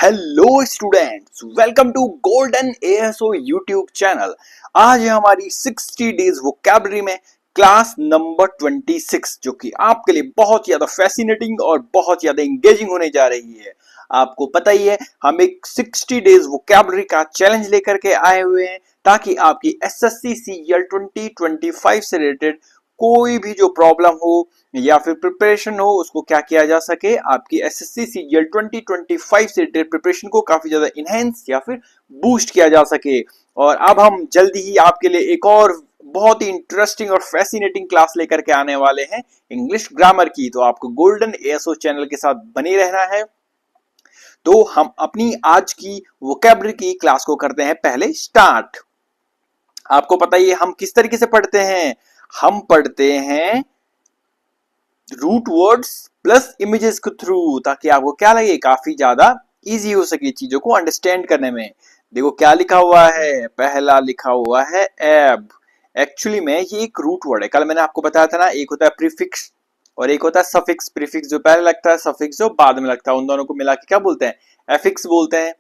Hello students, welcome to golden ASO YouTube channel. आज है हमारी 60 डेज वोकैबुलरी में क्लास नंबर 26, जो कि आपके लिए बहुत ज्यादा फैसिनेटिंग और बहुत ज्यादा एंगेजिंग होने जा रही है। आपको पता ही है, हम एक 60 डेज वोकैबुलरी का चैलेंज लेकर के आए हुए हैं ताकि आपकी एसएससी सीजीएल 2025 से रिलेटेड कोई भी जो प्रॉब्लम हो या फिर प्रिपरेशन हो, उसको क्या किया जा सके, आपकी एसएससी सीजीएल 2025 से रिलेटेड प्रिपरेशन को काफी ज्यादा इनहेंस या फिर बूस्ट किया जा सके। और अब हम जल्दी ही आपके लिए एक और बहुत ही इंटरेस्टिंग और फैसिनेटिंग क्लास लेकर के आने वाले हैं इंग्लिश ग्रामर की। तो आपको गोल्डन एएसओ चैनल के साथ बने रहना है। तो हम अपनी आज की वोकैबुलरी की क्लास को करते हैं पहले स्टार्ट। आपको पता ही है हम किस तरीके से पढ़ते हैं। हम पढ़ते हैं रूट वर्ड्स प्लस इमेजेस के थ्रू, ताकि आपको क्या लगे, काफी ज्यादा इजी हो सके चीजों को अंडरस्टैंड करने में। देखो क्या लिखा हुआ है, पहला लिखा हुआ है एब। एक्चुअली में ये एक रूट वर्ड है। कल मैंने आपको बताया था ना, एक होता है प्रीफिक्स और एक होता है सफिक्स। प्रीफिक्स जो पहले लगता है, सफिक्स जो बाद में लगता है, उन दोनों को मिला के क्या बोलते हैं, एफिक्स बोलते हैं।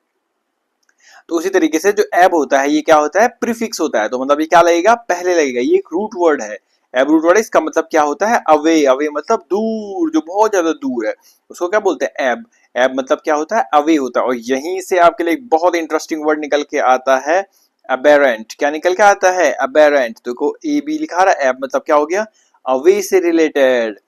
तो उसी तरीके से जो एब होता है, ये क्या होता है, प्रीफिक्स होता है। तो मतलब ये क्या लगेगा, पहले लगेगा। ये एक रूट वर्ड है, एब रूट वर्ड है। इसका मतलब क्या होता है, अवे। अवे मतलब दूर, जो बहुत ज्यादा दूर है, उसको क्या बोलते हैं, एब। एब मतलब क्या होता है, अवे होता है। और यहीं से आपके लिए एक बहुत इंटरेस्टिंग वर्ड निकल के आता है, अबेरेंट। क्या निकल के आता है, अबेरेंट। देखो ए बी लिखा रहा है, एब मतलब क्या हो गया, अवे से रिलेटेड।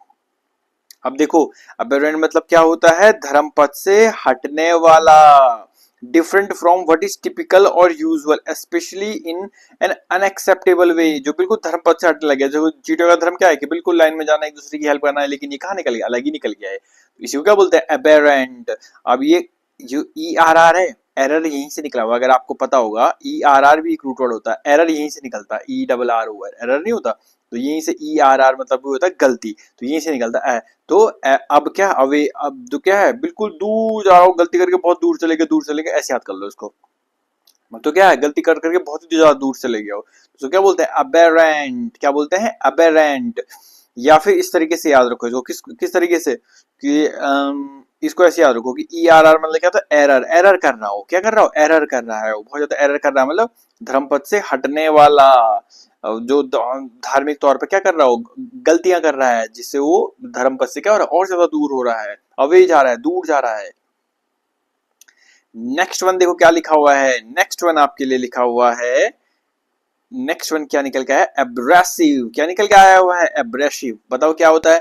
अब देखो, अबेरेंट मतलब क्या होता है, धर्म पथ से हटने वाला, different from what is typical और usual, especially in an unacceptable way. जो बिल्कुल धर्म पथ से हटने लगे। जो चीटों का धर्म क्या है कि बिल्कुल लाइन में जाना, एक दूसरे की हेल्प करना है, लेकिन ये कहाँ निकल गया, अलग ही निकल गया है। तो इसी को क्या बोलते हैं, अबेरेंट। अब ये जो ई आर आर है, एरर यहीं से निकला हुआ। अगर आपको पता होगा, ई आर आर भी एक रूट वर्ड होता है, एरर यहीं से निकलता है, E double R O error नहीं होता। तो यहीं से ई आर आर मतलब भी होता है गलती, तो यहीं से निकलता है। तो अब क्या, अवे, अब तो क्या है, बिल्कुल दूर जा रहा हूँ, गलती करके बहुत दूर चले गए, दूर चले गए, ऐसे याद कर लो इसको। तो क्या है, गलती कर करके बहुत ही ज्यादा दूर चले गया हो, तो क्या बोलते हैं, अबेरेंट। क्या बोलते हैं, अबेरेंट। या फिर इस तरीके से याद रखो इसको, किस किस तरीके से कि इसको ऐसे याद रखो कि ई आर आर मतलब क्या था, एरर। एरर कर रहा हो, क्या कर रहा हो, एरर कर रहा है, वो बहुत ज्यादा एरर कर रहा है, मतलब धर्मपथ से हटने वाला। जो धार्मिक तौर पे क्या कर रहा हो, गलतियां कर रहा है, जिससे वो धर्मपथ से क्या हो रहा है, और ज्यादा दूर हो रहा है, अवे जा रहा है, दूर जा रहा है। नेक्स्ट वन देखो क्या लिखा हुआ है, नेक्स्ट वन आपके लिए लिखा हुआ है, नेक्स्ट वन क्या निकल के आया, एब्रेसिव। क्या निकल के आया हुआ है, एब्रेसिव। बताओ क्या होता है,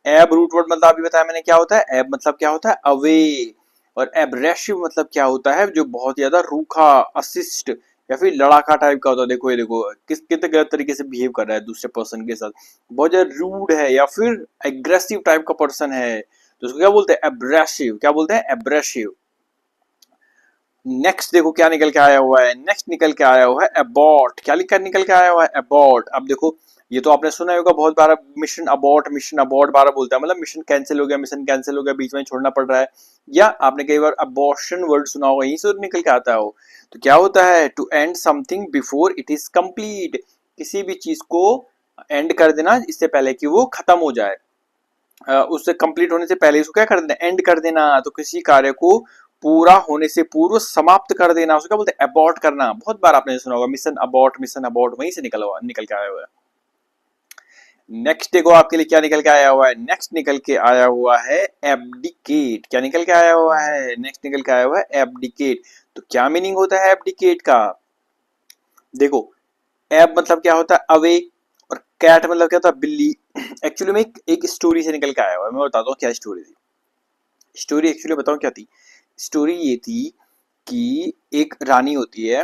एब रूट वर्ड मतलब अभी बताया मैंने क्या होता है, एब मतलब क्या होता है, अवे। और एब्रेसिव मतलब क्या होता है, जो बहुत ज्यादा रूखा, असिस्ट या फिर लड़ाका टाइप का होता है। देखो ये देखो किस कितने गलत तरीके से बिहेव कर रहा है दूसरे पर्सन के साथ, बहुत ज्यादा रूड है या फिर एग्रेसिव टाइप का पर्सन है, तो उसको क्या बोलते हैं, एब्रेसिव। क्या बोलते हैं, एब्रेसिव। नेक्स्ट देखो क्या निकल के आया हुआ है, नेक्स्ट निकल के आया हुआ है अबॉर्ट। क्या लिखकर निकल के आया हुआ है, अबॉर्ट। अब देखो, ये तो आपने सुना होगा बहुत बार, मिशन अबॉर्ट, मिशन अबॉर्ट बार बोलता है, मतलब मिशन कैंसिल हो गया, मिशन कैंसिल हो गया, बीच में छोड़ना पड़ रहा है। या आपने कई बार अबॉर्शन वर्ड सुना होगा, यहीं से निकल के आता हो। तो क्या होता है, to end something before it is complete. किसी भी चीज को एंड कर देना इससे पहले कि वो खत्म हो जाए, उससे कंप्लीट होने से पहले उसको क्या कर देना, एंड कर देना। तो किसी कार्य को पूरा होने से पूर्व समाप्त कर देना, उसको क्या बोलते हैं, अबॉर्ट करना। बहुत बार आपने सुना होगा, मिशन अबॉर्ट, मिशन अबॉर्ट, वहीं से निकल के आया हुआ है। नेक्स्ट देखो आपके लिए क्या निकल के आया हुआ है, नेक्स्ट निकल के आया हुआ है एब्डिकेट। क्या निकल के आया हुआ है, नेक्स्ट निकल के आया हुआ है एब्डिकेट। तो क्या मीनिंग होता है एब्डिकेट का, देखो, एब मतलब क्या होता है, अवे, और कैट मतलब क्या होता है, बिल्ली। एक्चुअली में एक स्टोरी से निकल के आया हुआ है, मैं बताता हूँ क्या स्टोरी थी। स्टोरी एक्चुअली बताऊँ क्या थी, स्टोरी ये थी कि एक रानी होती है,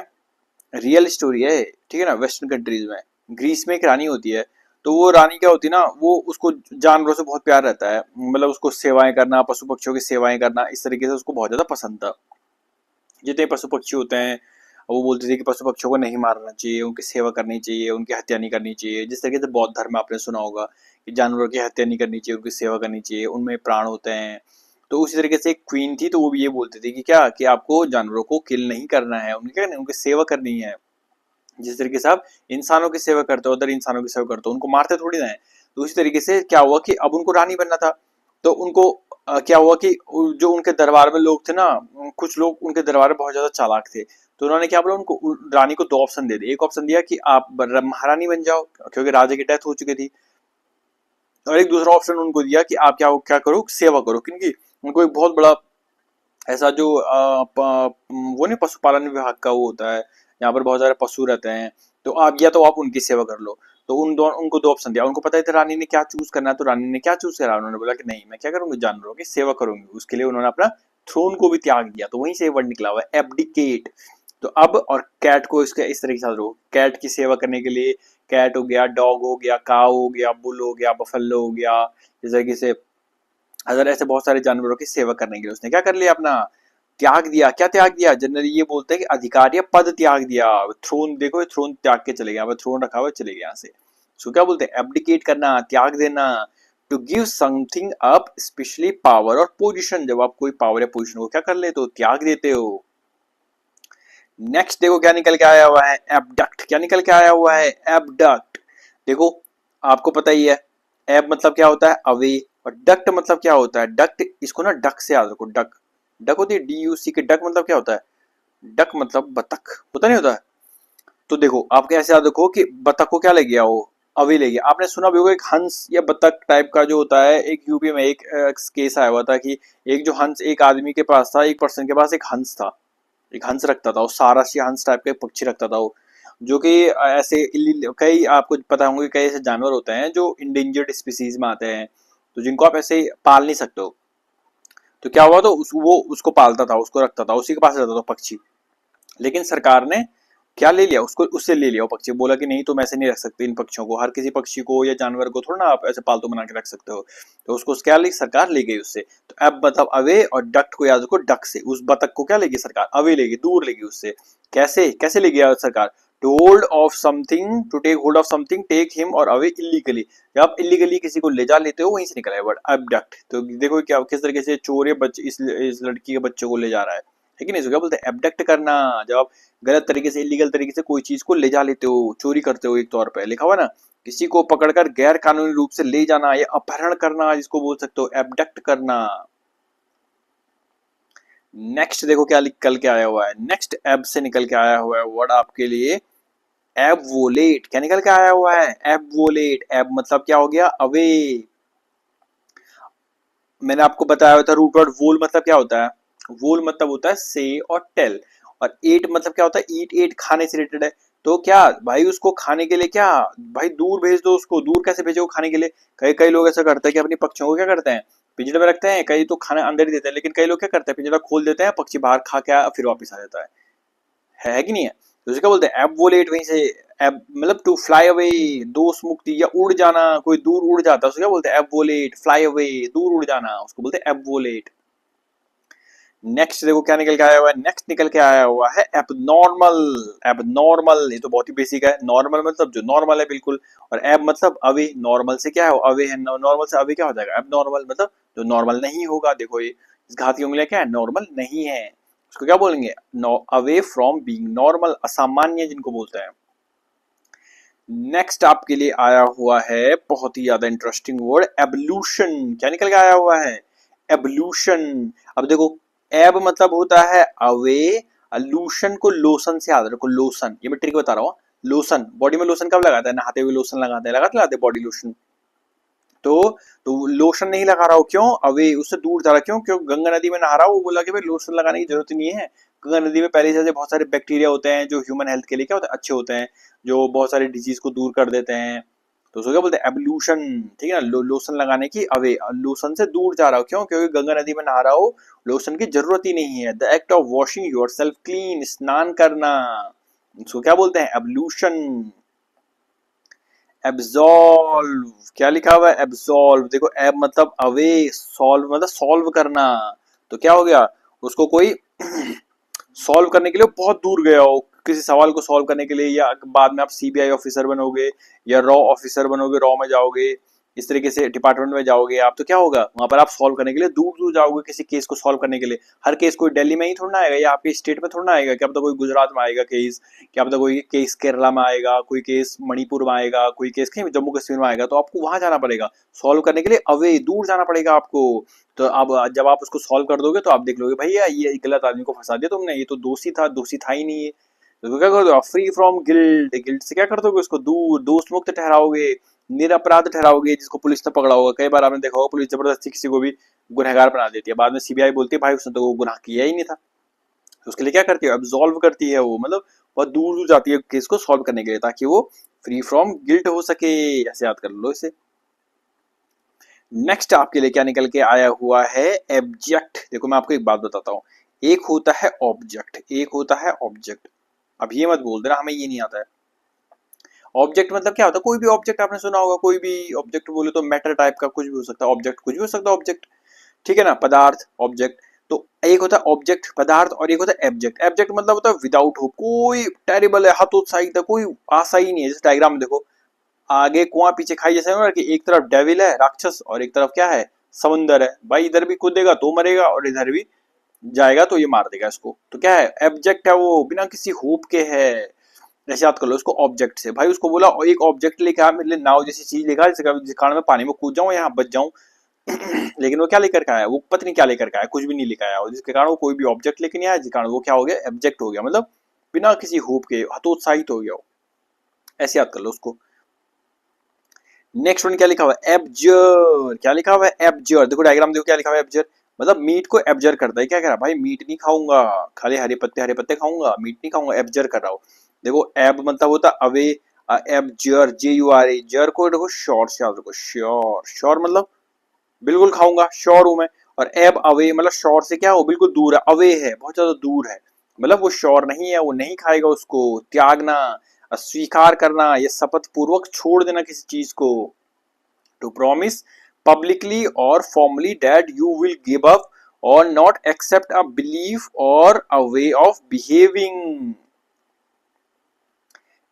रियल स्टोरी है, ठीक है ना, वेस्टर्न कंट्रीज में, ग्रीस में एक रानी होती है। तो वो रानी क्या होती है ना, वो उसको जानवरों से बहुत प्यार रहता है, मतलब उसको सेवाएं करना, पशु पक्षियों की सेवाएं करना, इस तरीके से उसको बहुत ज्यादा पसंद था। जितने पशु पक्षी होते हैं, वो बोलते थे कि पशु पक्षियों को नहीं मारना चाहिए, उनकी सेवा करनी चाहिए, उनकी हत्या नहीं करनी चाहिए। जिस तरीके से बौद्ध धर्म में आपने सुना होगा कि जानवरों की हत्या नहीं करनी चाहिए, उनकी सेवा करनी चाहिए, उनमें प्राण होते हैं। तो उसी तरीके से एक क्वीन थी, तो वो भी ये बोलती थी कि क्या, कि आपको जानवरों को किल नहीं करना है, उनकी क्या, उनकी सेवा करनी है। जिस तरीके से आप इंसानों की सेवा करते हो, अदर इंसानों की सेवा करते हो, उनको मारते थोड़ी ना है। तो उसी तरीके से क्या हुआ कि अब उनको रानी बनना था, तो उनको क्या हुआ कि जो उनके दरबार में लोग थे ना, कुछ लोग उनके दरबार में बहुत ज्यादा चालाक थे, तो उन्होंने क्या बोला, उनको रानी को दो ऑप्शन दे दिए। एक ऑप्शन दिया कि आप महारानी बन जाओ क्योंकि राजा की डेथ हो चुकी थी, और एक दूसरा ऑप्शन उनको दिया कि आप क्या क्या करो, सेवा करो किनकी, उनको एक बहुत बड़ा ऐसा जो वो नहीं, पशुपालन विभाग का वो होता है, यहाँ पर बहुत सारे पशु रहते हैं, तो आप या तो आप उनकी सेवा कर लो। तो उनको दो ऑप्शन दिया, उनको पता ही था रानी ने क्या चूज करना है, तो रानी ने क्या चूज करा, उन्होंने बोला कि नहीं, मैं क्या करूंगी, जानवरों की सेवा करूंगी। उसके लिए उन्होंने अपना थ्रोन को भी त्याग दिया, तो वहीं से वर्ड निकला हुआ है एब्डिकेट। तो अब और कैट को इसके इस तरीके से, कैट की सेवा करने के लिए कैट हो गया, डॉग हो गया, काऊ हो गया, बुल हो गया, बफेलो हो गया, इस तरीके से अगर ऐसे बहुत सारे जानवरों की सेवा करने के लिए उसने क्या कर लिया, अपना त्याग दिया। क्या त्याग दिया, जनरली ये बोलते हैं कि अधिकार या पद त्याग दिया। थ्रोन देखो, थ्रोन त्याग के चले गया, थ्रोन रखा हुआ चले गया यहाँ से। सो क्या बोलते हैं, एब्डिकेट करना, त्याग देना। To give something up, specially power और पोजिशन, जब आप कोई पावर या पोजिशन को क्या कर लेते हो, त्याग देते हो। नेक्स्ट देखो क्या निकल के आया हुआ है, एबडक्ट। क्या निकल के आया हुआ है, एबडक्ट। देखो आपको पता ही है, एब मतलब क्या होता है, अवे, और डक्ट मतलब क्या होता है, डक्ट, इसको ना डक से याद रखो, डक, डक होती है DUC के, डक मतलब क्या होता है, डक मतलब बतख, होता नहीं होता है। तो देखो आप कैसे याद रखो कि बतख को क्या ले गया, वो अवे ले गया। आपने सुना भी होगा एक हंस या बतख टाइप का जो होता है, एक यूपी में एक केस आया हुआ था कि एक जो हंस एक आदमी के पास था, एक पर्सन के पास एक हंस था, एक हंस रखता था, वो सारस या हंस टाइप का पक्षी रखता था वो, जो कि ऐसे कई आपको पता होंगे कई ऐसे जानवर होते हैं जो इंडेंजर्ड स्पीसीज में आते हैं, तो जिनको आप ऐसे पाल नहीं सकते हो। तो क्या हुआ, तो वो उसको पालता था, उसको रखता था, उसी के पास रहता था पक्षी। लेकिन सरकार ने क्या ले लिया, उसको उससे ले लिया वो पक्षी, बोला कि नहीं तुम ऐसे नहीं रख सकते इन पक्षियों को, हर किसी पक्षी को या जानवर को थोड़ा ना आप ऐसे पालतू बना के रख सकते हो। तो उसको क्या ली, सरकार ले गई उससे। तो अब मतलब अवे, और डक्ट को याद रखो, डक से, उस बतख को क्या लेगी सरकार, अवे लेगी, दूर लेगी उससे। कैसे कैसे ले गया सरकार, to hold of something, to take hold of something, take him और अवे इलीगली। जब आप इलीगली किसी को ले जा लेते हो, वहीं से निकला है वर्ड अबडक्ट। तो देखो क्या किस तरीके से चोर या बच्चे इस लड़की के बच्चे को ले जा रहा है कि नहीं। क्या बोलते हैं, एबडक्ट करना, जब आप गलत तरीके से, इलीगल तरीके से कोई चीज को ले जा लेते हो, चोरी करते हो, एक तौर पे लिखा हुआ ना, किसी को पकड़कर गैर कानूनी रूप से ले जाना या अपहरण करना, जिसको बोल सकते हो एबडक्ट करना। नेक्स्ट देखो क्या निकल के आया हुआ है, नेक्स्ट एब से निकल के आया हुआ है वर्ड आपके लिए, एबवोलेट। क्या निकल के आया हुआ है, एबवोलेट। एब मतलब क्या हो गया, अवे। मैंने आपको बताया था रूट वर्ड, वोल मतलब क्या होता है, वोल मतलब होता है से और टेल, और एट मतलब क्या होता है, ईट, एट खाने से रिलेटेड है। तो क्या भाई, उसको खाने के लिए क्या, भाई दूर भेज दो उसको, दूर कैसे भेजो खाने के लिए। कई कई लोग ऐसा करते हैं कि अपनी पक्षियों को क्या करते हैं, पिंजरे में रखते हैं, कई तो खाना अंदर ही देते हैं, लेकिन कई लोग क्या करते हैं, पिंजरा खोल देते हैं, पक्षी बाहर खा के फिर वापस आ जाता है कि नहीं है। तो उसे क्या बोलते हैं, एबवोलेट, वहीं से एब मतलब टू फ्लाई अवे, दोष मुक्ति या उड़ जाना, कोई दूर उड़ जाता है उसे क्या बोलते हैं, एबवोलेट, फ्लाई अवे, दूर उड़ जाना, उसको बोलते हैं एबवोलेट। नेक्स्ट देखो क्या निकल के आया हुआ है, नेक्स्ट निकल के आया हुआ है एबनॉर्मल। एबनॉर्मल, ये तो बहुत ही बेसिक है, नॉर्मल मतलब जो नॉर्मल है बिल्कुल, और एब मतलब अवे, नॉर्मल से क्या है, अवे है, नॉर्मल से अवे क्या हो जाएगा, एबनॉर्मल मतलब जो नॉर्मल नहीं होगा। देखो ये इस घात की उंगलियां क्या है, नॉर्मल नहीं है, उसको क्या बोलेंगे, अवे फ्रॉम बीइंग नॉर्मल, असामान्य जिनको बोलते हैं। नेक्स्ट आपके लिए आया हुआ है बहुत ही ज्यादा इंटरेस्टिंग वर्ड, एवोल्यूशन। क्या निकल के आया हुआ है, एवोल्यूशन। अब देखो एब मतलब होता है अवे, लूशन को लोशन से याद रखो, लोशन, ये मैं ट्रिक बता रहा हूँ। लोशन, बॉडी में लोशन कब लगाता है, नहाते हुए लोशन लगाते हैं, लगाते बॉडी लोशन। तो तो लोशन नहीं लगा रहा हो, क्यों, अवे, उससे दूर जा रहा, क्यों, क्यों गंगा नदी में नहा रहा हो, वो बोला कि भाई लोशन लगाने की जरूरत नहीं है। गंगा नदी में पहले से बहुत सारे बैक्टीरिया होते हैं जो ह्यूमन हेल्थ के लिए क्या होते हैं, अच्छे होते हैं, जो बहुत सारे डिजीज को दूर कर देते हैं। तो उसको क्या बोलते हैं, एब्लूशन, ठीक है ना, लोशन लगाने की, अवे, लोशन से दूर जा रहा हो, क्यों, क्योंकि गंगा नदी में नहा रहा हो, लोशन की जरूरत ही नहीं है। The act of washing your self clean, स्नान करना, उसको क्या बोलते हैं, एब्लूशन। एब्सॉल्व, क्या लिखा हुआ है, एब्सॉल्व। देखो एब मतलब अवे, सॉल्व मतलब सॉल्व करना। तो क्या हो गया, उसको कोई सॉल्व करने के लिए बहुत दूर गया हो, किसी सवाल को सॉल्व करने के लिए, या बाद में आप CBI ऑफिसर बनोगे या रॉ ऑफिसर बनोगे, रॉ में जाओगे, इस तरीके से डिपार्टमेंट में जाओगे आप, तो क्या होगा वहां पर आप सॉल्व करने के लिए दूर दूर जाओगे किसी केस को सॉल्व करने के लिए। हर केस कोई दिल्ली में ही थोड़ा आएगा या आपके स्टेट में थोड़ा आएगा, क्या पता कोई गुजरात में आएगा केस, क्या पता कोई केस केरला में आएगा, कोई केस मणिपुर में आएगा, कोई केस कहीं जम्मू कश्मीर में आएगा, तो आपको वहां जाना पड़ेगा सॉल्व करने के लिए, अवे दूर जाना पड़ेगा आपको। तो अब जब आप उसको सॉल्व कर दोगे तो आप देख लोगे भैया ये गलत आदमी को फंसा दिया तुमने, ये तो दोषी था ही नहीं है। तो क्या कर दो आप, फ्री फ्रॉम गिल्ट, गिल्ट से क्या कर दोगे उसको दूर, दोस्त मुक्त ठहराओगे, निरपराध ठहराओगे जिसको पुलिस ने पकड़ा होगा। कई बार आपने देखा होगा पुलिस जबरदस्ती किसी को भी गुनहगार बना देती है, बाद में सीबीआई बोलती है भाई उसने तो वो गुनाह किया ही नहीं था। तो उसके लिए क्या करती है, अब्सॉल्व करती है वो, मतलब बहुत दूर दूर जाती है केस को सॉल्व करने के लिए ताकि वो फ्री फ्रॉम गिल्ट हो सके। ऐसे याद कर लो इसे। नेक्स्ट आपके लिए क्या निकल के आया हुआ है, एब्जेक्ट। देखो मैं आपको एक बात बताता हूँ, एक होता है ऑब्जेक्ट, एक होता है ऑब्जेक्ट। अब ये मत बोल देना हमें ये नहीं आता है। ऑब्जेक्ट मतलब क्या होता है, कोई भी ऑब्जेक्ट आपने सुना होगा, कोई भी ऑब्जेक्ट बोले तो मैटर टाइप का कुछ भी हो सकता है, ऑब्जेक्ट कुछ भी हो सकता है ऑब्जेक्ट, ठीक है ना, पदार्थ ऑब्जेक्ट। तो एक होता है ऑब्जेक्ट पदार्थ और एक होता है एब्जेक्ट। एब्जेक्ट मतलब होता है विदाउट होप, कोई टेरिबल है, हतोत्साहित है, कोई आशा ही नहीं है। जैसे डायग्राम में देखो, आगे कुआं पीछे खाई, जैसे ना कि एक तरफ डेविल है राक्षस और एक तरफ क्या है समुंदर है, भाई इधर भी कूदेगा तो मरेगा और इधर भी जाएगा तो ये मार देगा इसको। तो क्या है, एब्जेक्ट है वो, बिना किसी होप के है। ऐसे याद कर लो उसको ऑब्जेक्ट से। भाई उसको बोला एक ऑब्जेक्ट लेके आ मेरे लिए, नाव जैसी चीज लेकर, जिस कारण मैं पानी में कूद जाऊं, यहाँ बच जाऊं। लेकिन वो क्या लेकर के आया, वो पत्नी क्या लेकर के आया, कुछ भी नहीं लेकर आया, जिसके कारण वो कोई भी ऑब्जेक्ट लेके नहीं आया, जिस कारण वो क्या हो गया, एब्जेक्ट हो गया, मतलब बिना किसी होप के हतोत्साहित हो गया। ऐसे याद कर लो उसको। नेक्स्ट वन क्या लिखा हुआ है, एब्जर। क्या लिखा हुआ है, एब्जर। देखो डायग्राम देखो क्या लिखा हुआ है, एब्जर मतलब मीट को एब्जर करता है। क्या कह रहा है भाई, मीट नहीं खाऊंगा, खाली हरे पत्ते खाऊंगा, मीट नहीं खाऊंगा, एब्जर कर रहा हूं। देखो एब मतलब होता अवे, एब्जर JURE, जर को देखो श्योर से याद रखो, श्योर, श्योर मतलब बिल्कुल खाऊंगा, श्योर हूं मैं। और एब अवे मतलब श्योर से क्या हो, बिल्कुल दूर है, अवे है, बहुत ज्यादा दूर है, मतलब वो श्योर नहीं है, वो नहीं खाएगा उसको। त्यागना, स्वीकार करना, ये शपथ पूर्वक छोड़ देना किसी चीज को। टू प्रॉमिस पब्लिकली और formally that you will give up और नॉट एक्सेप्ट अ बिलीफ और अ वे ऑफ बिहेविंग।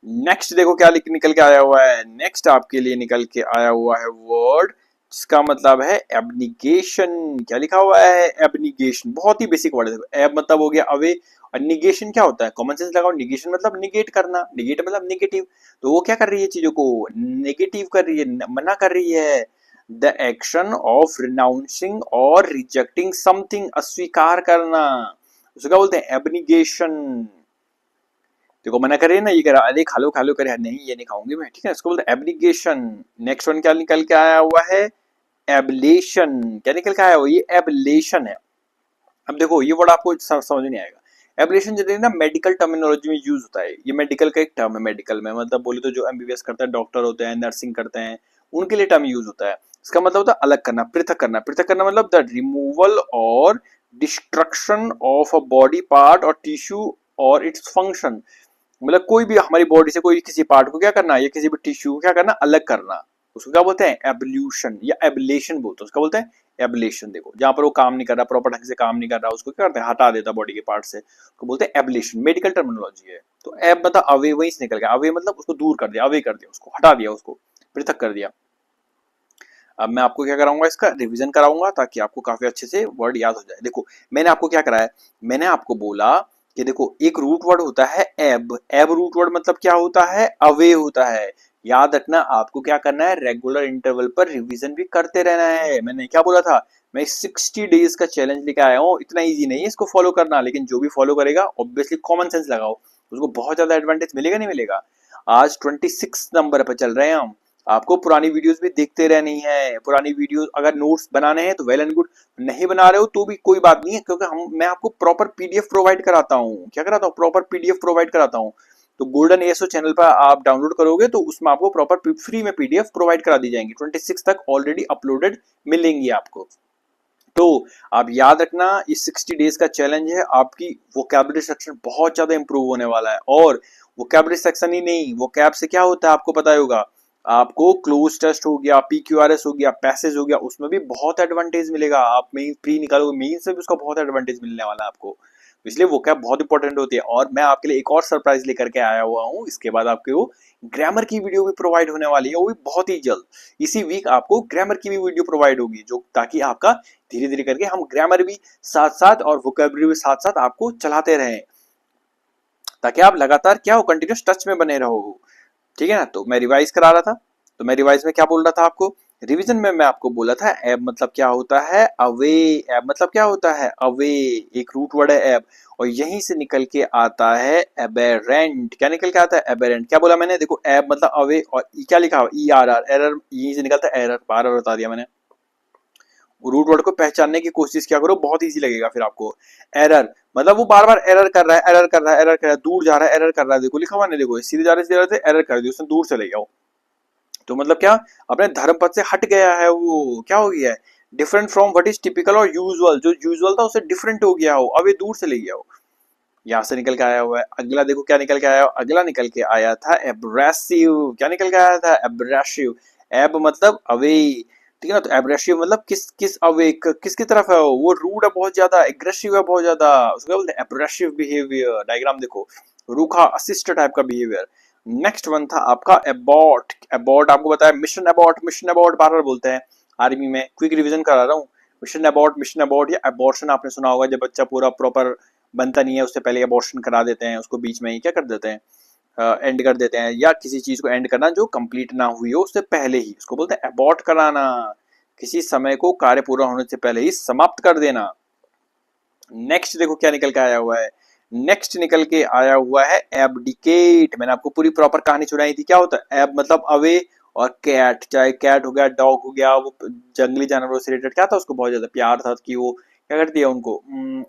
नेक्स्ट देखो क्या निकल के आया हुआ है, नेक्स्ट आपके लिए निकल के आया हुआ है वर्ड जिसका मतलब है एबनिगेशन। क्या लिखा हुआ है, एबनिगेशन, बहुत ही बेसिक वर्ड है। देखो एब मतलब हो गया अवे, और निगेशन क्या होता है, कॉमन सेंस लगाओ, निगेशन मतलब निगेट करना, निगेट मतलब निगेटिव। तो वो क्या कर रही है, चीजों को नेगेटिव कर रही है, मना कर रही है। द एक्शन ऑफ रिनाउंसिंग और रिजेक्टिंग समथिंग, अस्वीकार करना, उसको क्या बोलते हैं, एबनिगेशन। देखो मना करे ना, ये करा अरे खा लो करे, नहीं ये नहीं खाऊंगी मैं, ठीक है, इसको बोलते हैं एब्लिगेशन। नेक्स्ट वन क्या निकल के आया हुआ है, एबलेशन। क्या निकल के आया हुआ, ये एबलेशन है। अब देखो ये वर्ड आपको समझ नहीं आएगा। एबलेशन जनरली ना मेडिकल टर्मिनोलॉजी में यूज होता है, ये मेडिकल का एक टर्म है। मेडिकल में मतलब बोले तो जो MBBS करते हैं, डॉक्टर होते हैं, नर्सिंग करते हैं, उनके लिए टर्म यूज होता है। इसका मतलब होता है अलग करना, पृथक करना। पृथक करना मतलब द रिमूवल और destruction of a body part और टिश्यू और इट्स फंक्शन। मतलब कोई भी हमारी बॉडी से कोई किसी पार्ट को क्या करना, या किसी भी टिश्यू को क्या करना, अलग करना, उसको क्या बोलते हैं, एब्ल्यूशन या एब्लेशन बोलते हैं, उसका बोलते हैं एब्लेशन। देखो जहां पर वो काम नहीं कर रहा, प्रॉपर ढंग से काम नहीं कर रहा, उसको क्या करते हैं, हटा देता बॉडी के पार्ट से, उसको बोलते हैं एब्लेशन, मेडिकल टर्मिनोलॉजी है। तो एब मतलब अवे, वहीं से निकल गया, अवे मतलब उसको दूर कर दिया, अवे कर दिया, उसको हटा दिया, उसको पृथक कर दिया। अब मैं आपको क्या कराऊंगा, इसका रिवीजन कराऊंगा ताकि आपको काफी अच्छे से वर्ड याद हो जाए। देखो मैंने आपको क्या कराया, मैंने आपको बोला कि देखो एक रूट वर्ड होता है एब, एब रूट वर्ड मतलब क्या होता है, अवे होता है। याद रखना, आपको क्या करना है, रेगुलर इंटरवल पर रिवीजन भी करते रहना है। मैंने क्या बोला था, मैं 60 डेज का चैलेंज लेके आया हूँ, इतना इजी नहीं है इसको फॉलो करना, लेकिन जो भी फॉलो करेगा ऑब्वियसली कॉमन सेंस लगाओ, उसको बहुत ज्यादा एडवांटेज मिलेगा, नहीं मिलेगा। आज 26 नंबर पर चल रहे हैं हम, आपको पुरानी वीडियोस भी देखते रहनी है। पुरानी वीडियोस अगर नोट्स बनाने हैं तो वेल एंड गुड, नहीं बना रहे हो तो भी कोई बात नहीं है, क्योंकि मैं आपको प्रॉपर PDF प्रोवाइड कराता हूँ। क्या कराता हूँ, प्रॉपर PDF प्रोवाइड कराता हूँ। तो गोल्डन ASO चैनल पर आप डाउनलोड करोगे तो उसमें आपको प्रॉपर फ्री में PDF प्रोवाइड करा दी जाएंगी, 26 तक ऑलरेडी अपलोडेड मिलेंगी आपको। तो आप याद रखना, इस 60 डेज का चैलेंज है, आपकी वोकैबुलरी सेक्शन बहुत ज्यादा इंप्रूव होने वाला है। और वोकैबुलरी सेक्शन ही नहीं, वोकैब से क्या होता है आपको पता होगा, आपको क्लोज टेस्ट हो गया, PQRS हो गया, पैसेज हो गया, उसमें भी बहुत एडवांटेज मिलेगा। आप मेन प्री निकालोगे, मेन से भी उसका बहुत एडवांटेज मिलने वाला है आपको। इसलिए वो क्या बहुत इंपॉर्टेंट होती है। और मैं आपके लिए एक और सरप्राइज लेकर के आया हुआ हूँ, इसके बाद आपको ग्रामर की वीडियो भी प्रोवाइड होने वाली है, वो भी बहुत ही जल्द। इसी वीक आपको ग्रामर की भी वीडियो प्रोवाइड होगी, जो ताकि आपका धीरे धीरे करके हम ग्रामर भी साथ साथ और वोकेबलरी भी साथ साथ आपको चलाते रहें, ताकि आप लगातार क्या हो, कंटिन्यूस टच में बने रहो। ठीक है ना। तो मैं रिवाइज करा रहा था, तो मैं रिवाइज में क्या बोल रहा था आपको, रिवीजन में मैं आपको बोला था एब मतलब क्या होता है, अवे। एब मतलब क्या होता है, अवे। एक रूट वर्ड है एब, और यहीं से निकल के आता है एबेरेंट। क्या निकल के आता है, एबेरेंट। क्या बोला मैंने, देखो एब मतलब अवे, और क्या लिखा हुआ, ई आर आर, एरर यहीं से निकलता है एरर, बार बार बता दिया मैंने। रूट वर्ड को पहचानने की कोशिश क्या करो, बहुत इजी लगेगा फिर आपको। एरर मतलब वो बार बार एरर कर रहा है, एरर कर रहा है, एरर कर रहा है, दूर जा रहा है, एरर कर रहा है। देखो लिखा हुआ नहीं, देखो सीधे जा रहे, सीधे जा रहे थे, एरर कर दिया उसने, दूर चले गया। तो मतलब क्या, अपने धर्म पथ से हट गया है वो, क्या हो गया है, different from what is typical और यूजुअल। जो यूजुअल था उससे डिफरेंट हो गया हो, अब ये दूर चले गया हो, यहाँ से निकल के आया हुआ है। अगला देखो क्या निकल के आया, अगला निकल के आया था एब्रेसिव। क्या निकल के आया था, एब्रेसिव। एब मतलब अवे, ठीक है ना। तो एब्रेसिव मतलब किस किस अवे, किसकी तरफ है वो रूड है बहुत ज्यादा, एग्रेसिव है बहुत ज्यादा, उसको क्या बोलते हैं, एब्रेसिव बिहेवियर। डायग्राम देखो, रूखा असिस्ट टाइप का बिहेवियर। नेक्स्ट वन था आपका एबॉर्ट। एबॉर्ट आपको बताया, मिशन अबॉर्ट, मिशन अबॉर्ट बार बार बोलते हैं आर्मी में, क्विक रिवीजन करा रहा हूँ। मिशन अबॉर्ट, मिशन अबॉर्ट, या अबॉर्शन आपने सुना होगा, जब बच्चा पूरा प्रॉपर बनता नहीं है, उससे पहले अबॉर्शन करा देते हैं, उसको बीच में ही क्या कर देते हैं, एंड कर देते हैं, या किसी चीज को एंड करना जो कंप्लीट ना हुई हो उससे पहले ही, उसको बोलते हैं अबॉर्ट कराना। किसी समय को कार्य पूरा होने से पहले ही समाप्त कर देना। नेक्स्ट देखो क्या निकल के आया हुआ है, नेक्स्ट निकल के आया हुआ है एबडिकेट। मैंने आपको पूरी प्रॉपर कहानी सुनाई थी, क्या होता है एब मतलब अवे, और कैट, चाहे कैट हो गया, डॉग हो गया, वो जंगली जानवरों से रिलेटेड क्या था, उसको बहुत ज्यादा प्यार था कि वो क्या करती है उनको,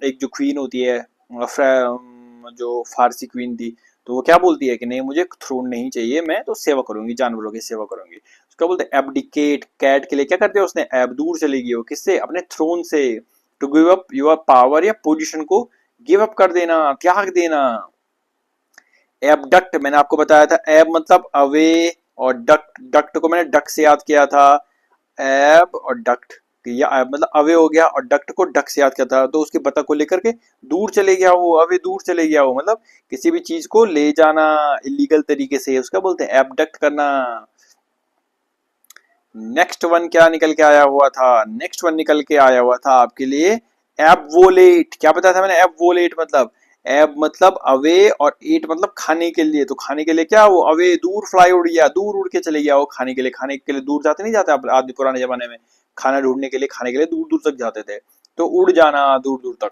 एक जो क्वीन होती है, जो फारसी क्वीन थी, तो वो क्या बोलती है कि नहीं मुझे थ्रोन नहीं चाहिए, मैं तो सेवा करूंगी, जानवरों की सेवा करूंगी। उसका बोलते हैं एबडिकेट। कैट के लिए क्या करते हैं उसने, एब दूर चली गई वो, किससे, अपने थ्रोन से। To give up your power या पोजीशन को गिव अप कर देना, त्याग देना। एबडक्ट मैंने आपको बताया था, एब मतलब अवे, और डक्ट, डक्ट को मैंने डक से याद किया था। एब और डक्ट, या मतलब अवे हो गया, और डक्ट को डक से याद किया था, तो उसके बतख को लेकर के दूर चले गया वो, अवे दूर चले गया वो, मतलब किसी भी चीज को ले जाना इलीगल तरीके से, उसका बोलते हैं एबडक्ट करना। नेक्स्ट वन क्या निकल के आया हुआ था, नेक्स्ट वन निकल के आया हुआ था आपके लिए एबवोलेट। क्या बताया था मैंने, एबवोलेट मतलब, एब मतलब अवे, और एट मतलब खाने के लिए। तो खाने के लिए क्या, वो अवे दूर फ्लाई उड़ गया, दूर उड़ के चले गया वो खाने के लिए। खाने के लिए दूर जाते नहीं जाते आप आदमी पुराने जमाने में, खाना ढूंढने के लिए, खाने के लिए दूर दूर तक जाते थे, तो उड़ जाना दूर दूर तक।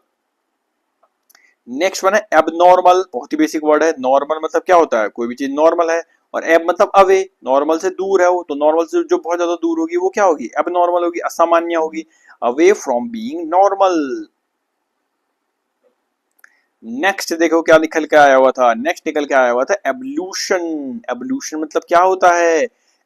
नेक्स्ट वन है एबनॉर्मल, बहुत ही बेसिक वर्ड है। नॉर्मल मतलब क्या होता है, कोई भी चीज नॉर्मल है, और एब मतलब अवे, नॉर्मल से दूर है वो, तो नॉर्मल से जो बहुत ज्यादा दूर होगी वो क्या होगी, एबनॉर्मल होगी, असामान्य होगी, away from being normal. Next देखो क्या निकल के आया हुआ था, नेक्स्ट निकल के आया हुआ था एवोल्यूशन। एवोल्यूशन मतलब क्या होता है,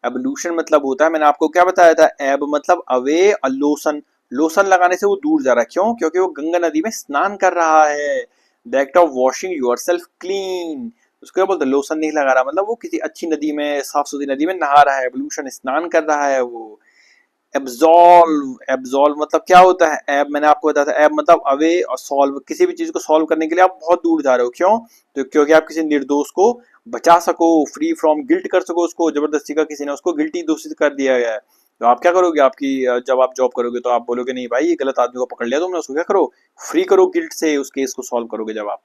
एवोल्यूशन मतलब होता है, मैंने आपको क्या बताया था, एब मतलब अवे, और लोशन, लोशन लगाने से वो दूर जा रहा है, क्यों, क्योंकि वो गंगा नदी में स्नान कर रहा है। The act of washing your self clean, उसको क्या बोलते हैं, लोशन नहीं लगा रहा, मतलब वो किसी अच्छी नदी में, साफ सुथरी नदी में नहा रहा है, एवोल्यूशन स्नान कर रहा है वो। एब्जॉल्व, एब्जॉल्व मतलब क्या होता है, एब मैंने आपको बताया था, एब मतलब अवे, और सॉल्व, किसी भी चीज को सॉल्व करने के लिए आप बहुत दूर जा रहे हो, क्यों, तो क्योंकि आप किसी निर्दोष को बचा सको, फ्री फ्रॉम गिल्ट कर सको, उसको जबरदस्ती का किसी ने उसको गिल्टी दोषित कर दिया गया है। तो आप क्या करोगे, आपकी जब आप जॉब करोगे तो आप बोलोगे नहीं भाई ये गलत आदमी को पकड़ लिया तुमने, उसको क्या करो, फ्री करो गिल्ट से, उस केस को सॉल्व करोगे जब आप।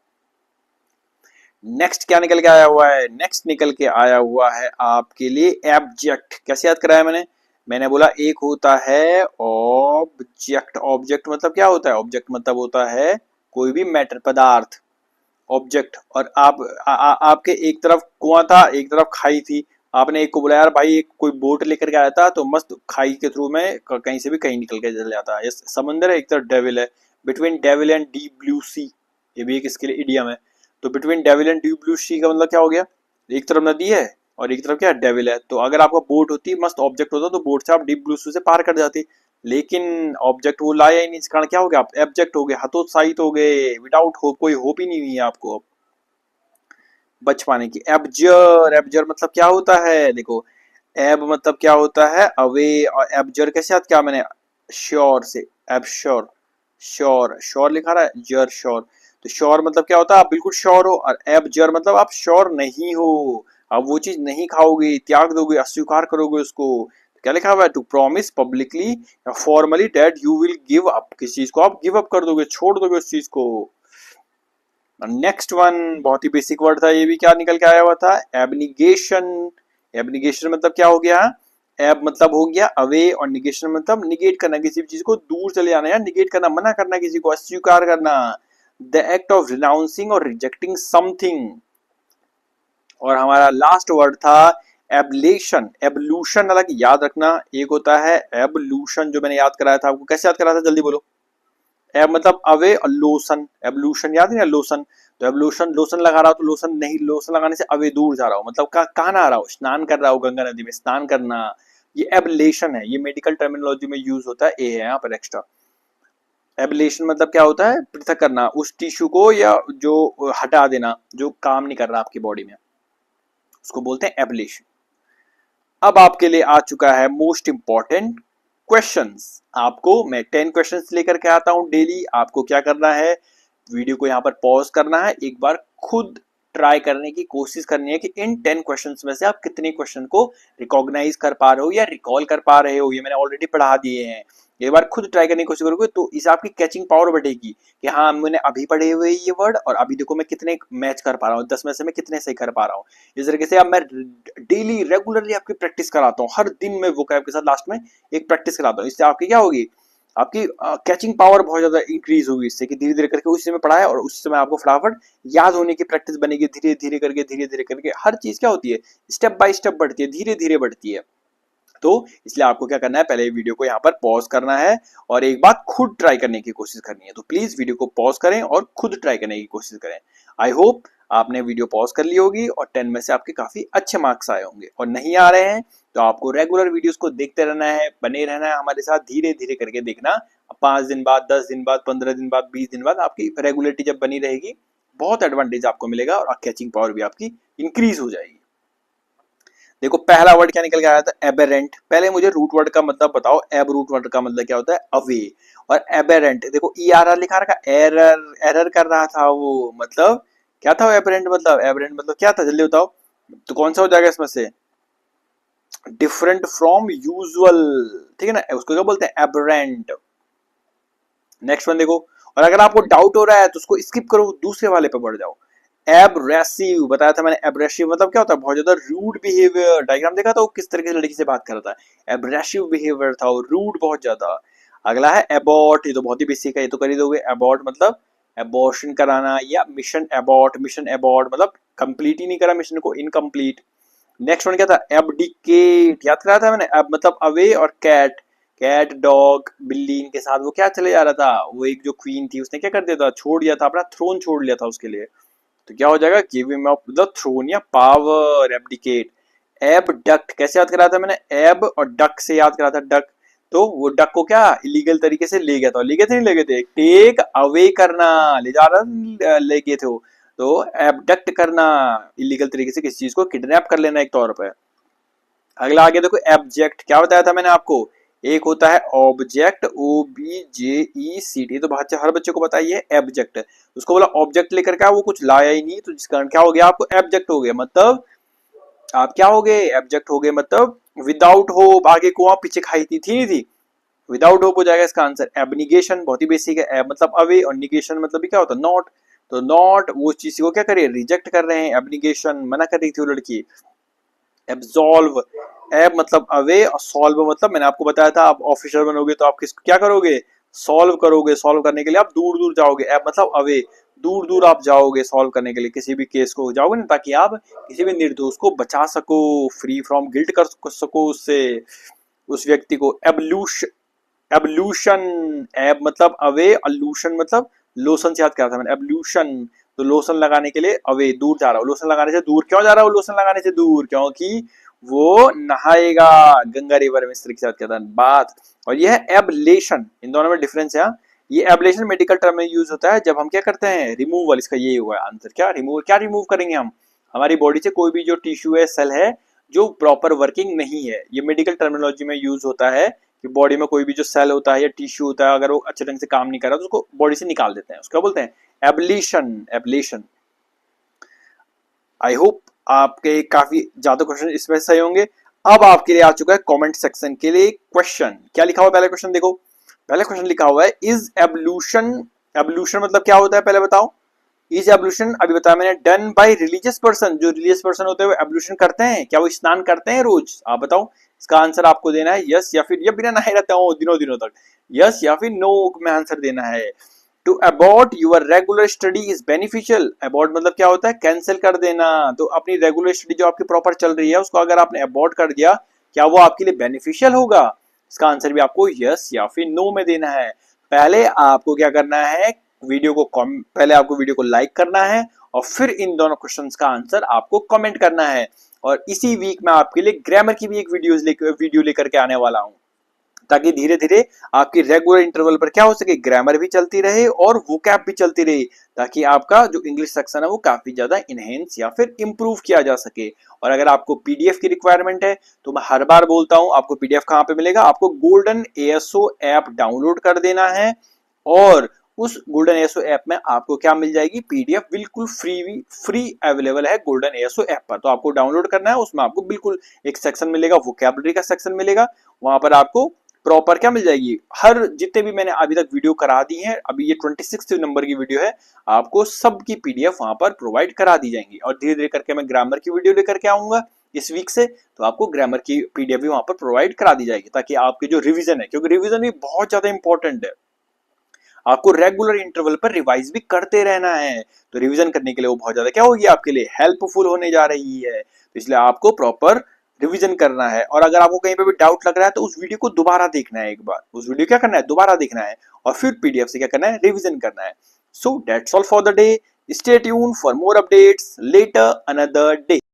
नेक्स्ट क्या निकल के आया हुआ है, नेक्स्ट निकल के आया हुआ है आपके लिए एब्जेक्ट। कैसे याद कराया मैंने, मैंने बोला एक होता है ऑब्जेक्ट। ऑब्जेक्ट मतलब क्या होता है, ऑब्जेक्ट मतलब होता है कोई भी मैटर, पदार्थ, ऑब्जेक्ट। और आपके एक तरफ कुआं था, एक तरफ खाई थी, आपने एक को बुलाया यार भाई एक कोई बोट लेकर के आया था, तो मस्त खाई के थ्रू में कहीं से भी कहीं निकल के चल जाता है। ये समंदर है, एक तरफ डेविल है, between devil and deep blue sea, ये भी एक इसके लिए इडियम है। तो between devil and deep blue sea का मतलब क्या हो गया, एक तरफ नदी है और एक तरफ क्या डेविल है, तो अगर आपका बोट होती, मस्त ऑब्जेक्ट होता, तो बोट से आप डीप ब्लू सी से पार कर जाती, लेकिन ऑब्जेक्ट वो लाया ही नहीं, इस कारण क्या हो गया, आप एब्जेक्ट हो गए, हतोत्साहित हो गए, विदाउट होप, कोई होप ही नहीं हुई है आपको अब बच पाने की। एबजर, एबजर मतलब क्या होता है, देखो एब मतलब क्या होता है अवे, और एबजर कैसे याद किया मैंने, श्योर से, एबश्योर, श्योर, श्योर लिखा रहा है, जर श्योर। तो श्योर मतलब क्या होता है, आप बिल्कुल श्योर हो, और एबजर मतलब आप श्योर नहीं हो, आप वो चीज नहीं खाओगे, त्याग दोगे, अस्वीकार करोगे उसको। तो क्या लिखा हुआ है, टू प्रॉमिस पब्लिकली या formally that you will give up, किसी चीज को आप गिव अप कर दोगे, छोड़ दोगे उस चीज को। नेक्स्ट वन बहुत ही बेसिक वर्ड था, ये भी क्या निकल के आया हुआ था, एबनिगेशन। एबनिगेशन मतलब क्या हो गया, एब मतलब हो गया अवे, और निगेशन मतलब निगेट करना, किसी भी चीज को दूर चले जाना या निगेट करना, मना करना, किसी को अस्वीकार करना। द एक्ट ऑफ रिनाउंसिंग और रिजेक्टिंग समथिंग। और हमारा लास्ट वर्ड था एबलेशन। एबल्यूशन अलग याद रखना, एक होता है एबल्यूशन जो मैंने याद कराया था आपको, कैसे याद कराया था जल्दी बोलो। एब मतलब अवे और लोशन, एबल्यूशन याद नहीं है, लोशन। तो एबल्यूशन, लोशन लगा रहा हो तो लोशन नहीं, लोशन लगाने से अवे दूर जा रहा हो, मतलब कहाँ ना आ रहा हो, स्नान कर रहा हो गंगा नदी में, स्नान करना, ये एबलेशन है। ये मेडिकल टर्मिनोलॉजी में यूज होता है, ए है यहाँ पर एक्स्ट्रा। एबलेशन मतलब क्या होता है, पृथक करना उस टिश्यू को, या जो हटा देना जो काम नहीं कर रहा आपकी बॉडी में, उसको बोलते हैं एबलेशन। अब आपके लिए आ चुका है मोस्ट इंपॉर्टेंट क्वेश्चंस। आपको मैं 10 क्वेश्चंस लेकर के आता हूं डेली। आपको क्या करना है, वीडियो को यहाँ पर पॉज करना है, एक बार खुद ट्राई करने की कोशिश करनी है कि इन 10 क्वेश्चंस में से आप कितने क्वेश्चन को रिकॉग्नाइज कर पा रहे हो या रिकॉल कर पा रहे हो। ये मैंने ऑलरेडी पढ़ा दिए हैं, एक बार खुद ट्राई करने की कोशिश करोगे तो इससे आपकी कैचिंग पावर बढ़ेगी कि हाँ मैंने अभी पढ़े हुए ये वर्ड, और अभी देखो मैं कितने मैच कर पा रहा हूँ, 10 में से मैं कितने सही कर पा रहा हूँ। इस तरीके से अब मैं डेली रेगुलरली आपकी प्रैक्टिस कराता हूँ, हर दिन मैं वोकैब के साथ लास्ट में एक प्रैक्टिस कराता हूँ। इससे आपकी क्या होगी, आपकी कैचिंग पावर बहुत ज्यादा इंक्रीज होगी, इससे कि धीरे धीरे करके उस समय पढ़ाया और उस समय आपको फटाफट याद होने की प्रैक्टिस बनेगी। धीरे धीरे करके हर चीज क्या होती है, स्टेप बाय स्टेप बढ़ती है, धीरे धीरे बढ़ती है। तो इसलिए आपको क्या करना है, पहले वीडियो को यहाँ पर पॉज करना है और एक बार खुद ट्राई करने की कोशिश करनी है। तो प्लीज वीडियो को पॉज करें और खुद ट्राई करने की कोशिश करें। आई होप आपने वीडियो पॉज कर ली होगी और 10 में से आपके काफी अच्छे मार्क्स आए होंगे, और नहीं आ रहे हैं तो आपको रेगुलर वीडियोस को देखते रहना है, बने रहना है हमारे साथ, धीरे धीरे करके देखना। 5 दिन बाद, 10 दिन बाद, 15 दिन बाद, 20 दिन बाद आपकी रेगुलरिटी जब बनी रहेगी, बहुत एडवांटेज आपको मिलेगा और कैचिंग पावर भी आपकी इंक्रीज हो जाएगी। देखो पहला वर्ड क्या निकल के आया था, एबेरेंट। पहले मुझे रूट वर्ड का मतलब बताओ, एब रूट वर्ड का मतलब क्या होता है, अवे। और एबेरेंट देखो ई आर आर लिखा रखा, एरर, एरर कर रहा था वो, मतलब क्या था वो एबेरेंट मतलब, एबेरेंट मतलब क्या था जल्दी बताओ। तो कौन सा हो जाएगा इसमें से, डिफरेंट फ्रॉम यूजुअल, ठीक है ना, उसको क्या बोलते हैं, एबरेंट। नेक्स्ट वन देखो, और अगर आपको डाउट हो रहा है तो उसको स्किप करो, दूसरे वाले पे बढ़ जाओ। एब्रेसिव बताया था मैंने, एब्रेसिव मतलब क्या होता है, बहुत ज्यादा रूड बिहेवियर। डायग्राम देखा था वो किस तरह की लड़की से बात कर रहा था, एब्रेसिव बिहेवियर था वो, रूड बहुत ज्यादा। अगला है एबॉर्ट, ये तो बहुत ही बेसिक है, ये तो कर ही दोगे। एबॉर्ट मतलब एबॉर्शन कराना, या मिशन एबॉर्ट, मिशन एबॉर्ट मतलब कंप्लीट ही नहीं करा मिशन को, इनकम्प्लीट। नेक्स्ट वन क्या था, एबडिकेट, याद कराया था मैंने, अब मतलब अवे, और कैट, कैट डॉग बिल्ली इनके साथ वो क्या चले जा रहा था, वो एक जो क्वीन थी उसने क्या कर दिया था, छोड़ दिया था, अपना थ्रोन छोड़ लिया था उसके लिए। तो क्या हो जाएगा, give him up the throne या पावर, एबडिकेट। एबडक्ट कैसे याद कराया था मैंने, एब और डक से याद कराया था, डक। तो वो डक को क्या इलीगल तरीके से ले गया था, ले गए थे नहीं ले गए थे, टेक अवे करना, ले जा रहा ले गए थे वो। तो एबडक्ट करना, इलीगल तरीके से किसी चीज को किडनैप कर लेना एक तौर पर। अगला आगे देखो, एब्जेक्ट क्या बताया था मैंने आपको, एक होता है ऑब्जेक्ट, ओ बी जे ई सी टी, तो हर बच्चे को बताइए एब्जेक्ट। उसको बोला ऑब्जेक्ट लेकर के वो कुछ लाया ही नहीं, तो जिस कारण क्या हो गया, आपको एब्जेक्ट हो गया, मतलब आप क्या हो गए, एब्जेक्ट हो गए, मतलब विदाउट होप, आगे कुआं पीछे खाई थी नहीं थी, विदाउट होप हो जाएगा इसका आंसर। एबनिगेशन बहुत ही बेसिक है, एब मतलब अवे, और निगेशन मतलब भी क्या होता है, नॉट। तो नॉट वो चीज को क्या करे, रिजेक्ट कर रहे हैं, एबनिगेशन मना कर रही थी वो लड़की। एब्सॉल्व, एब मतलब अवे, और सॉल्व मतलब मैंने आपको बताया था, आप ऑफिसर बनोगे तो आप किस क्या करोगे, सॉल्व करोगे, सॉल्व करने के लिए आप दूर दूर जाओगे, एब मतलब अवे, दूर दूर आप जाओगे सॉल्व करने के लिए, किसी भी केस को जाओगे ना, ताकि आप किसी भी निर्दोष को बचा सको, फ्री फ्रॉम गिल्ट कर सको उससे, उस व्यक्ति को। एबल्यूशन, एब मतलब अवे, अल्यूशन मतलब लोशन से याद करा था मैंने, एबल्यूशन। तो लोशन लगाने के लिए अवे, दूर जा रहा हूँ, लोशन लगाने से दूर क्यों जा रहा हूँ, लोशन लगाने से दूर क्योंकि वो नहाएगा गंगा रिवर में, इस तरीके से याद करता है बात। और यह है एबलेशन, इन दोनों में डिफरेंस है। ये एबलेशन मेडिकल टर्म में यूज होता है जब हम क्या करते हैं, रिमूवल, इसका ये हुआ आंसर, क्या रिमूवल, क्या रिमूव करेंगे हम, हमारी बॉडी से कोई भी जो टिश्यू है, सेल है जो प्रॉपर वर्किंग नहीं है, ये मेडिकल टर्मिनोलॉजी में यूज होता है कि बॉडी में कोई भी जो सेल होता है या टिश्यू होता है अगर वो अच्छे ढंग से काम नहीं कर रहा तो उसको बॉडी से निकाल देते हैं, उसको बोलते हैं एब्लेशन। एब्लेशन। आई होप आपके काफी ज्यादा क्वेश्चन इसमें सही होंगे। अब आपके लिए आ चुका है कमेंट सेक्शन के लिए क्वेश्चन। क्या लिखा हुआ है पहले क्वेश्चन देखो। पहले क्वेश्चन लिखा हुआ है इज एवोल्यूशन, एवोल्यूशन मतलब क्या होता है पहले बताओ। इज एवोल्यूशन अभी बताया मैंने डन बाय रिलीजियस पर्सन, जो रिलीजियस पर्सन होते हैं वो एवोल्यूशन करते हैं क्या, वो स्नान करते हैं रोज, आप बताओ। इसका आंसर आपको देना है यस या फिर, ये बिना नहाए रहता हूँ दिनों दिनों तक, यस या फिर नो में आंसर देना है। To abort your regular study is beneficial, abort मतलब क्या होता है, कैंसिल कर देना। तो अपनी रेगुलर स्टडी जो आपकी प्रॉपर चल रही है उसको अगर आपने अबॉर्ट कर दिया, क्या वो आपके लिए बेनिफिशियल होगा। इसका आंसर भी आपको यस या फिर नो में देना है। पहले आपको क्या करना है, पहले आपको वीडियो को लाइक करना है और फिर इन दोनों क्वेश्चंस का आंसर आपको कमेंट करना है। और इसी वीक में आपके लिए ग्रामर की भी एक वीडियो लेकर के आने वाला हूं, ताकि धीरे धीरे आपकी रेगुलर इंटरवल पर क्या हो सके, ग्रामर भी चलती रहे और वोकैब भी चलती रहे, ताकि आपका जो इंग्लिश सेक्शन है वो काफी ज्यादा इनहेंस या फिर इंप्रूव किया जा सके। और अगर आपको पीडीएफ की रिक्वायरमेंट है तो मैं हर बार बोलता हूं, आपको पीडीएफ कहां पे मिलेगा, आपको गोल्डन एएसओ ऐप डाउनलोड कर देना है और उस गोल्डन एएसओ ऐप में आपको क्या मिल जाएगी, पीडीएफ बिल्कुल फ्री अवेलेबल है गोल्डन एएसओ ऐप पर। तो आपको डाउनलोड करना है, उसमें आपको बिल्कुल एक सेक्शन मिलेगा, वोकैबुलरी का सेक्शन मिलेगा, वहां पर आपको प्रॉपर क्या मिल जाएगी, हर जितने भी मैंने अभी तक वीडियो करा दी है, अभी ये 26 नंबर की वीडियो है, आपको सबकी पीडीएफ वहां पर प्रोवाइड करा दी जाएंगी। और धीरे धीरे करके मैं ग्रामर की वीडियो लेकर के आऊंगा इस वीक से, तो आपको ग्रामर की पीडीएफ भी वहां पर प्रोवाइड करा दी जाएगी, ताकि आपकी जो रिवीजन है, क्योंकि रिवीजन भी बहुत ज्यादा इंपॉर्टेंट है, आपको रेगुलर इंटरवल पर रिवाइज भी करते रहना है। तो रिवीजन करने के लिए वो बहुत ज्यादा क्या होगी, आपके लिए हेल्पफुल होने जा रही है। तो इसलिए आपको प्रॉपर रिवीजन करना है। और अगर आपको कहीं पे भी डाउट लग रहा है तो उस वीडियो को दोबारा देखना है, एक बार उस वीडियो क्या करना है, दोबारा देखना है और फिर पीडीएफ से क्या करना है, रिवीजन करना है। So that's all for the day. Stay tuned for more updates later another day.